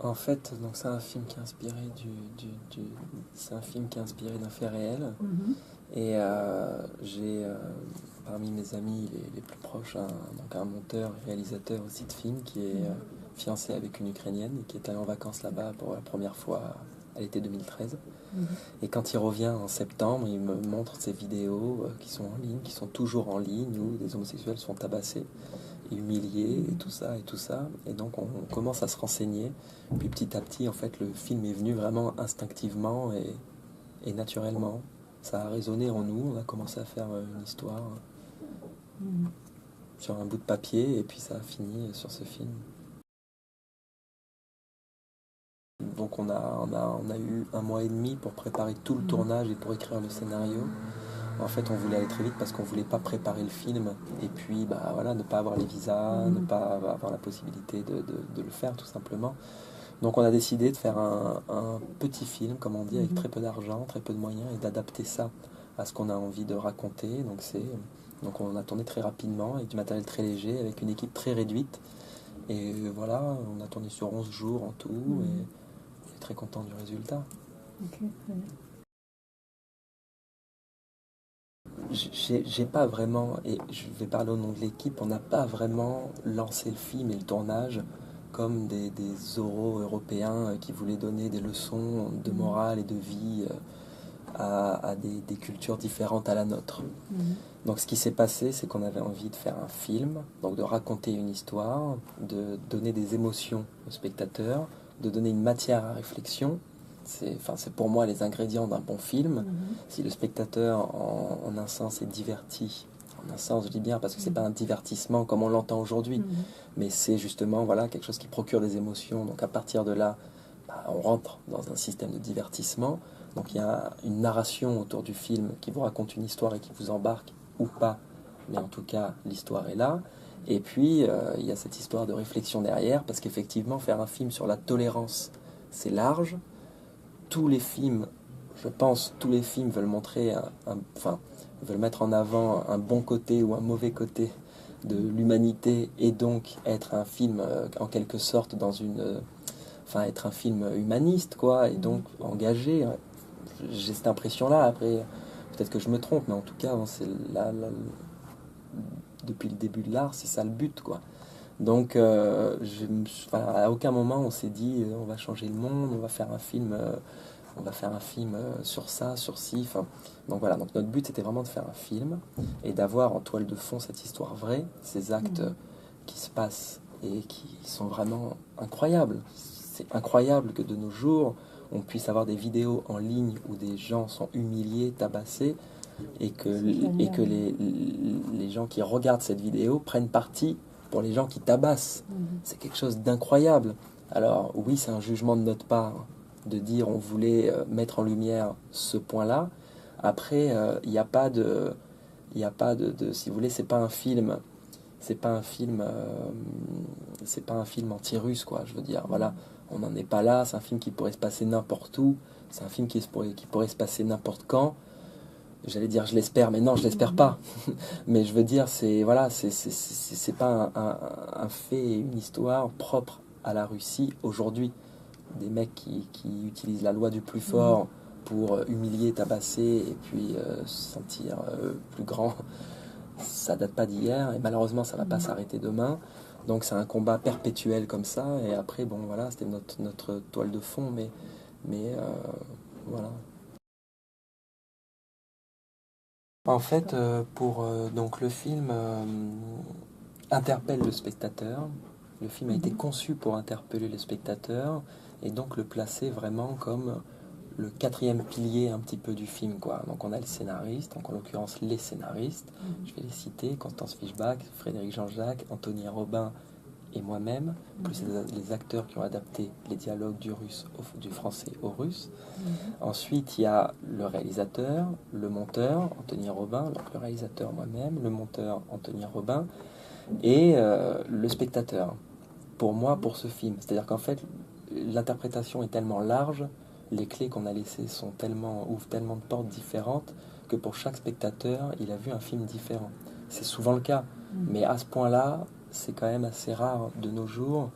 En fait, donc c'est un film qui est inspiré c'est un film qui est inspiré d'un fait réel. Mhm. Et j'ai parmi mes amis les plus proches donc un monteur et réalisateur aussi de films qui est Mhm. fiancé avec une Ukrainienne et qui est allé en vacances là-bas pour la première fois à l'été 2013. Mhm. Et quand il revient en septembre, il me montre ces vidéos qui sont en ligne, qui sont toujours en ligne, où des homosexuels sont tabassés, humiliés et tout ça et tout ça. Et donc on commence à se renseigner. Puis petit à petit, en fait, le film est venu vraiment instinctivement et naturellement. Ça a résonné en nous. On a commencé à faire une histoire Mhm. sur un bout de papier et puis ça a fini sur ce film. Donc on a eu 1 mois et demi pour préparer tout le Mhm. tournage et pour écrire le scénario. En fait, on voulait aller très vite parce qu'on voulait pas préparer le film et puis bah voilà, ne pas avoir les visas, ne Mhm. pas avoir la possibilité de le faire tout simplement. Donc on a décidé de faire un petit film, comme on dit, avec Mhm. très peu d'argent, très peu de moyens et d'adapter ça à ce qu'on a envie de raconter. Donc on a tourné très rapidement avec du matériel très léger, avec une équipe très réduite. Et voilà, on a tourné sur 11 jours en tout et Mhm. on est très content du résultat. Ok, très bien. J'ai pas vraiment, et je vais parler au nom de l'équipe, on n'a pas vraiment lancé le film et le tournage comme des oraux européens qui voulaient donner des leçons de Mhm. morale et de vie à des cultures différentes à la nôtre. Mhm. Donc ce qui s'est passé, c'est qu'on avait envie de faire un film, donc de raconter une histoire, de donner des émotions au spectateur, de donner une matière à réflexion. C'est pour moi les ingrédients d'un bon film. Mhm. Si le spectateur, en un sens, est diverti, en un sens, je dis bien, parce que c'est pas Mhm. un divertissement comme on l'entend aujourd'hui, Mhm. mais c'est justement voilà, quelque chose qui procure des émotions. Donc à partir de là, bah, on rentre dans un système de divertissement. Donc il y a une narration autour du film qui vous raconte une histoire et qui vous embarque ou pas, mais en tout cas l'histoire est là. Et puis il y a cette histoire de réflexion derrière, parce qu'effectivement faire un film sur la tolérance, c'est large. Tous les films, je pense, tous les films veulent montrer, enfin, veulent mettre en avant un bon côté ou un mauvais côté de l'humanité et donc être un film en quelque sorte enfin être un film humaniste quoi et donc Mhm. engagé. J'ai cette impression-là. Après, peut-être que je me trompe, mais en tout cas, c'est depuis le début de l'art, c'est ça le but, quoi. Donc, enfin, à aucun moment on s'est dit on va changer le monde, on va faire un film sur ça, sur ci. Enfin, donc voilà. Donc notre but c'était vraiment de faire un film et d'avoir en toile de fond cette histoire vraie, ces actes Mhm. qui se passent et qui sont vraiment incroyables. C'est incroyable que de nos jours on puisse avoir des vidéos en ligne où des gens sont humiliés, tabassés C'est et que génial. les gens qui regardent cette vidéo prennent parti pour les gens qui tabassent. Mhm. C'est quelque chose d'incroyable. Alors oui, c'est un jugement de notre part de dire on voulait mettre en lumière ce point-là. Après, il n'y a pas si vous voulez, c'est pas un film, c'est pas un film, c'est pas un film anti-russe quoi. Je veux dire, voilà, Mhm. on n'en est pas là. C'est un film qui pourrait se passer n'importe où. C'est un film qui pourrait se passer n'importe quand. J'allais dire je l'espère, mais non, je l'espère Mhm. pas. Mais je veux dire, c'est voilà, c'est pas un fait, une histoire propre à la Russie aujourd'hui. Des mecs qui utilisent la loi du plus Mhm. fort pour humilier, tabasser et puis se sentir plus grand, ça date pas d'hier et malheureusement ça va pas Mhm. s'arrêter demain. Donc c'est un combat perpétuel comme ça et après bon voilà, c'était notre toile de fond, mais voilà. En fait, D'accord. donc le film interpelle le spectateur. Le film a été Mhm. conçu pour interpeller le spectateur et donc le placer vraiment comme le quatrième pilier un petit peu du film, quoi. Donc on a le scénariste, donc en l'occurrence les scénaristes. Mhm. Je vais les citer: Constance Fischbach, Frédéric Jean-Jacques, Anthony Robin et moi-même, plus Mhm. les acteurs qui ont adapté les dialogues du français au russe. Mhm. Ensuite, il y a le réalisateur, le monteur, Anthony Robin, donc le réalisateur moi-même, le monteur Anthony Robin, et le spectateur, pour moi, Mhm. pour ce film. C'est-à-dire qu'en fait, l'interprétation est tellement large, les clés qu'on a laissées ouvrent tellement de portes différentes, que pour chaque spectateur, il a vu un film différent. C'est souvent le cas, mais Mhm. à ce point-là, c'est quand même assez rare de nos jours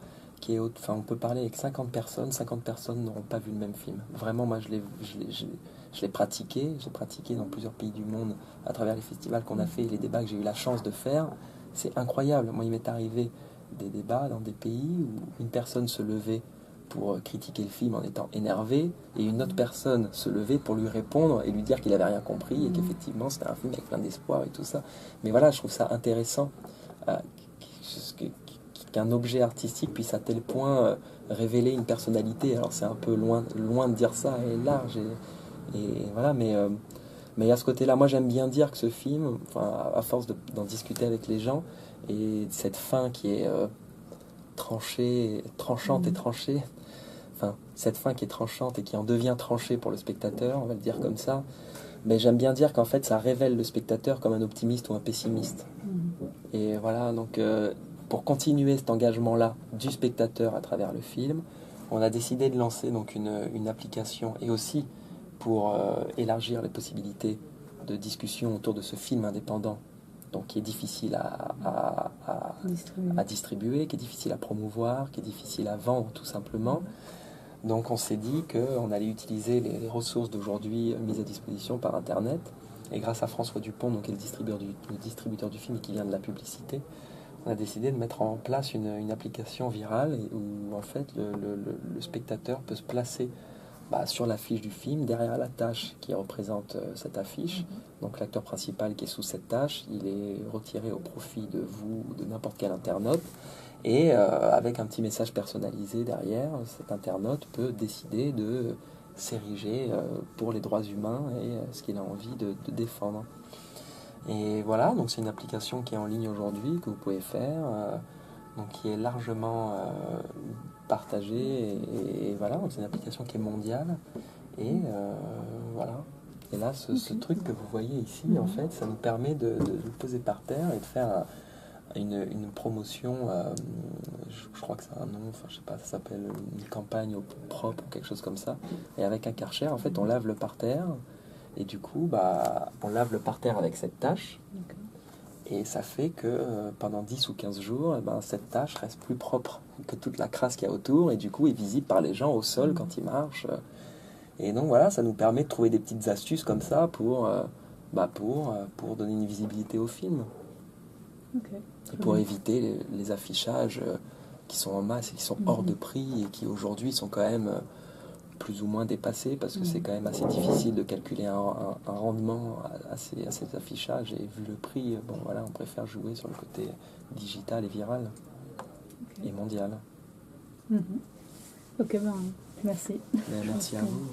enfin, on peut parler avec 50 personnes n'auront pas vu le même film. Vraiment, moi, je l'ai pratiqué. J'ai pratiqué dans plusieurs pays du monde à travers les festivals qu'on a fait et les débats que j'ai eu la chance de faire. C'est incroyable. Moi, il m'est arrivé des débats dans des pays où une personne se levait pour critiquer le film en étant énervé et une autre personne se levait pour lui répondre et lui dire qu'il n'avait rien compris et qu'effectivement c'était un film avec plein d'espoir et tout ça. Mais voilà, je trouve ça intéressant qu'un objet artistique puisse à tel point révéler une personnalité. Alors c'est un peu loin de dire ça et large et voilà, mais il y a ce côté-là. Moi j'aime bien dire que ce film, enfin, à force d'en discuter avec les gens, et cette fin qui est tranchante et tranchée, enfin cette fin qui est tranchante et qui en devient tranchée pour le spectateur, on va le dire comme ça, mais j'aime bien dire qu'en fait ça révèle le spectateur comme un optimiste ou un pessimiste. Et voilà, donc pour continuer cet engagement-là du spectateur à travers le film, on a décidé de lancer donc une application et aussi pour élargir les possibilités de discussion autour de ce film indépendant, donc qui est difficile à distribuer, qui est difficile à promouvoir, qui est difficile à vendre tout simplement. Donc on s'est dit qu'on allait utiliser les ressources d'aujourd'hui mises à disposition par Internet. Et grâce à François Dupont, donc, qui est le distributeur du film et qui vient de la publicité, on a décidé de mettre en place une application virale où en fait le spectateur peut se placer sur l'affiche du film, derrière la tâche qui représente cette affiche. Donc l'acteur principal qui est sous cette tâche, il est retiré au profit de vous ou de n'importe quel internaute. Et avec un petit message personnalisé derrière, cet internaute peut décider de s'ériger pour les droits humains et ce qu'il a envie de défendre. Et voilà, donc c'est une application qui est en ligne aujourd'hui, que vous pouvez faire, donc qui est largement partagée. Et voilà, donc c'est une application qui est mondiale. Et voilà. Et là, ce truc que vous voyez ici, en fait, ça nous permet de le poser par terre et de faire une promotion, je crois que c'est un nom, enfin je sais pas, ça s'appelle une campagne au propre ou quelque chose comme ça. Et avec un Karcher, en fait, on lave le parterre. Et du coup, on lave le parterre avec cette tâche. Et ça fait que pendant 10 ou 15 jours, cette tâche reste plus propre que toute la crasse qu'il y a autour. Et du coup, est visible par les gens au sol quand ils marchent. Et donc voilà, ça nous permet de trouver des petites astuces comme ça pour donner une visibilité au film. Et pour éviter les affichages qui sont en masse et qui sont hors de prix et qui aujourd'hui sont quand même plus ou moins dépassés parce que c'est quand même assez difficile de calculer un rendement à ces affichages, et vu le prix, on préfère jouer sur le côté digital et viral et mondial. Ok, merci. Merci à vous.